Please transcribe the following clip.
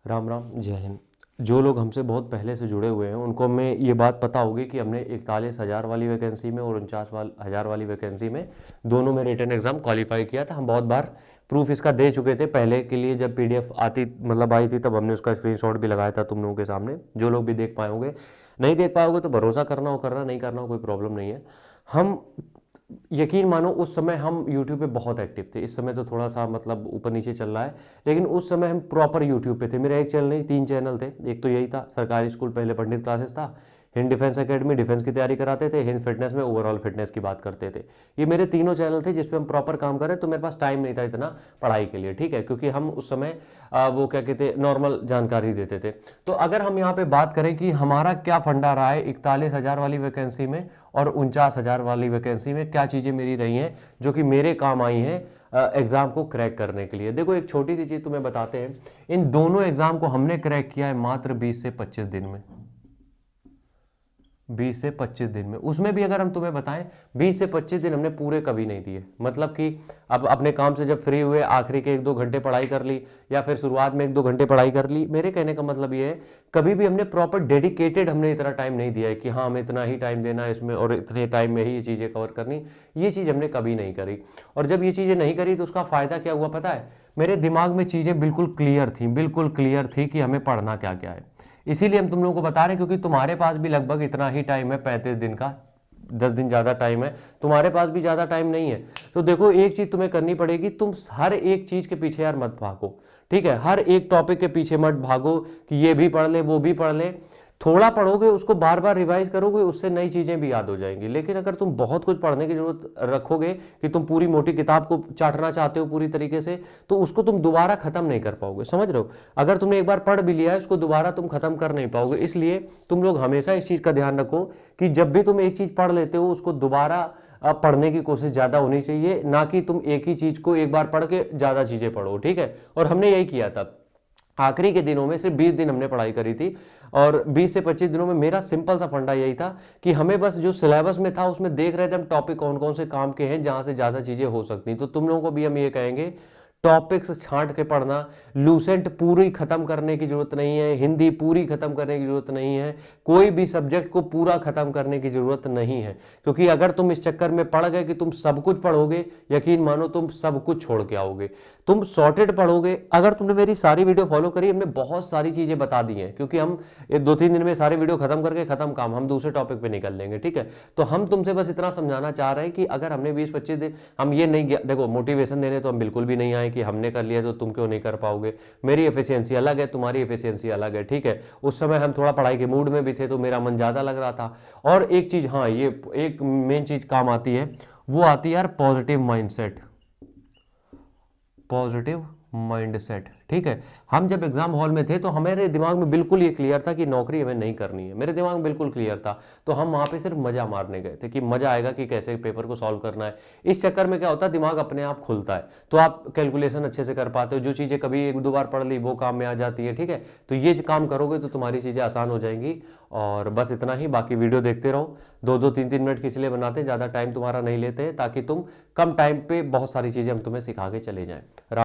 राम राम, जय हिंद। जो लोग हमसे बहुत पहले से जुड़े हुए हैं उनको मैं ये बात पता होगी कि हमने 41,000 वाली वैकेंसी में और 49,000 वाली वैकेंसी में दोनों में रिटन एग्ज़ाम क्वालिफाई किया था। हम बहुत बार प्रूफ इसका दे चुके थे पहले के लिए, जब पीडीएफ आती मतलब आई थी तब हमने उसका स्क्रीनशॉट भी लगाया था तुम लोगों के सामने। जो लोग भी देख पाए होंगे, नहीं देख पाओगे तो भरोसा करना हो करना, नहीं करना हो कोई प्रॉब्लम नहीं है। हम यकीन मानो उस समय हम यूट्यूब पे बहुत एक्टिव थे। इस समय तो थोड़ा सा मतलब ऊपर नीचे चल रहा है, लेकिन उस समय हम प्रॉपर यूट्यूब पे थे। मेरा एक चैनल नहीं, 3 चैनल थे। एक तो यही था, सरकारी स्कूल पहले पंडित क्लासेस था, हिंद डिफेंस एकेडमी डिफेंस की तैयारी कराते थे, हिंद फिटनेस में ओवरऑल फिटनेस की बात करते थे। ये मेरे तीनों चैनल थे जिसपे हम प्रॉपर काम करें। तो मेरे पास टाइम नहीं था इतना पढ़ाई के लिए, ठीक है, क्योंकि हम उस समय वो क्या कहते नॉर्मल जानकारी देते थे। तो अगर हम यहाँ पे बात करें कि हमारा क्या फंडा रहा है 41,000 वाली वैकेंसी में और 49,000 वाली वैकेंसी में, क्या चीज़ें मेरी रही हैं जो कि मेरे काम आई हैं एग्ज़ाम को क्रैक करने के लिए। देखो एक छोटी सी चीज़ तुम्हें बताते हैं, इन दोनों एग्ज़ाम को हमने क्रैक किया है मात्र 20 से 25 दिन में। 20 से 25 दिन में, उसमें भी अगर हम तुम्हें बताएं 20 से 25 दिन हमने पूरे कभी नहीं दिए। मतलब कि अब अपने काम से जब फ्री हुए आखिरी के 1-2 घंटे पढ़ाई कर ली, या फिर शुरुआत में 1-2 घंटे पढ़ाई कर ली। मेरे कहने का मतलब ये है, कभी भी हमने प्रॉपर डेडिकेटेड हमने इतना टाइम नहीं दिया है कि हाँ हमें इतना ही टाइम देना है इसमें और इतने टाइम में ही ये चीज़ें कवर करनी। ये चीज़ हमने कभी नहीं करी। और जब ये चीज़ें नहीं करी तो उसका फ़ायदा क्या हुआ पता है? मेरे दिमाग में चीज़ें बिल्कुल क्लियर थी, बिल्कुल क्लियर थी कि हमें पढ़ना क्या क्या है। इसीलिए हम तुम लोगों को बता रहे हैं, क्योंकि तुम्हारे पास भी लगभग इतना ही टाइम है, 35 दिन का। 10 दिन ज़्यादा टाइम है, तुम्हारे पास भी ज़्यादा टाइम नहीं है। तो देखो एक चीज़ तुम्हें करनी पड़ेगी, तुम हर एक चीज़ के पीछे यार मत भागो, ठीक है। हर एक टॉपिक के पीछे मत भागो कि ये भी पढ़ ले वो भी पढ़ ले। थोड़ा पढ़ोगे, उसको बार बार रिवाइज करोगे, उससे नई चीज़ें भी याद हो जाएंगी। लेकिन अगर तुम बहुत कुछ पढ़ने की जरूरत रखोगे कि तुम पूरी मोटी किताब को चाटना चाहते हो पूरी तरीके से, तो उसको तुम दोबारा खत्म नहीं कर पाओगे, समझ रहे हो। अगर तुमने एक बार पढ़ भी लिया है उसको दोबारा तुम खत्म कर नहीं पाओगे। इसलिए तुम लोग हमेशा इस चीज़ का ध्यान रखो कि जब भी तुम एक चीज़ पढ़ लेते हो उसको दोबारा पढ़ने की कोशिश ज़्यादा होनी चाहिए, ना कि तुम एक ही चीज़ को एक बार पढ़ के ज़्यादा चीज़ें पढ़ो, ठीक है। और हमने यही किया था। आखिरी के दिनों में सिर्फ 20 दिन हमने पढ़ाई करी थी, और 20 से 25 दिनों में मेरा सिंपल सा फंडा यही था कि हमें बस जो सिलेबस में था उसमें देख रहे थे हम टॉपिक कौन कौन से काम के हैं जहां से ज़्यादा चीज़ें हो सकती। तो तुम लोगों को भी हम ये कहेंगे, टॉपिक्स छांट के पढ़ना। लूसेंट पूरी खत्म करने की जरूरत नहीं है, हिंदी पूरी खत्म करने की जरूरत नहीं है, कोई भी सब्जेक्ट को पूरा खत्म करने की जरूरत नहीं है। क्योंकि अगर तुम इस चक्कर में पड़ गए कि तुम सब कुछ पढ़ोगे, यकीन मानो तुम सब कुछ छोड़ के आओगे। तुम सॉर्टेड पढ़ोगे। अगर तुमने मेरी सारी वीडियो फॉलो करी, हमने बहुत सारी चीजें बता दी हैं, क्योंकि हम 2-3 दिन में सारी वीडियो खत्म करके खत्म काम, हम दूसरे टॉपिक पे निकल लेंगे, ठीक है। तो हम तुमसे बस इतना समझाना चाह रहे हैं कि अगर हमने 20-25 दिन, हम ये नहीं, देखो मोटिवेशन देने तो हम बिल्कुल भी नहीं आए कि हमने कर लिया तो तुम क्यों नहीं कर पाओगे। मेरी एफिशिएंसी अलग है, तुम्हारी एफिशिएंसी अलग है, ठीक है। उस समय हम थोड़ा पढ़ाई के मूड में भी थे तो मेरा मन ज्यादा लग रहा था। और एक चीज, हाँ ये एक मेन चीज काम आती है, वो आती है यार पॉजिटिव माइंडसेट। पॉजिटिव माइंडसेट, ठीक है। हम जब एग्जाम हॉल में थे तो हमारे दिमाग में बिल्कुल ये क्लियर था कि नौकरी हमें नहीं करनी है, मेरे दिमाग में बिल्कुल क्लियर था। तो हम वहाँ पे सिर्फ मजा मारने गए थे कि मजा आएगा कि कैसे पेपर को सॉल्व करना है। इस चक्कर में क्या होता है, दिमाग अपने आप खुलता है, तो आप कैलकुलेशन अच्छे से कर पाते हो। जो चीज़ें कभी 1-2 बार पढ़ ली वो काम में आ जाती है, ठीक है। तो ये काम करोगे तो तुम्हारी चीज़ें आसान हो जाएंगी। और बस इतना ही, बाकी वीडियो देखते रहो। 2-2 3-3 मिनट किस लिए बनाते हैं, ज़्यादा टाइम तुम्हारा नहीं लेते हैं, ताकि तुम कम टाइम पे बहुत सारी चीज़ें हम तुम्हें सिखा के चले जाएं।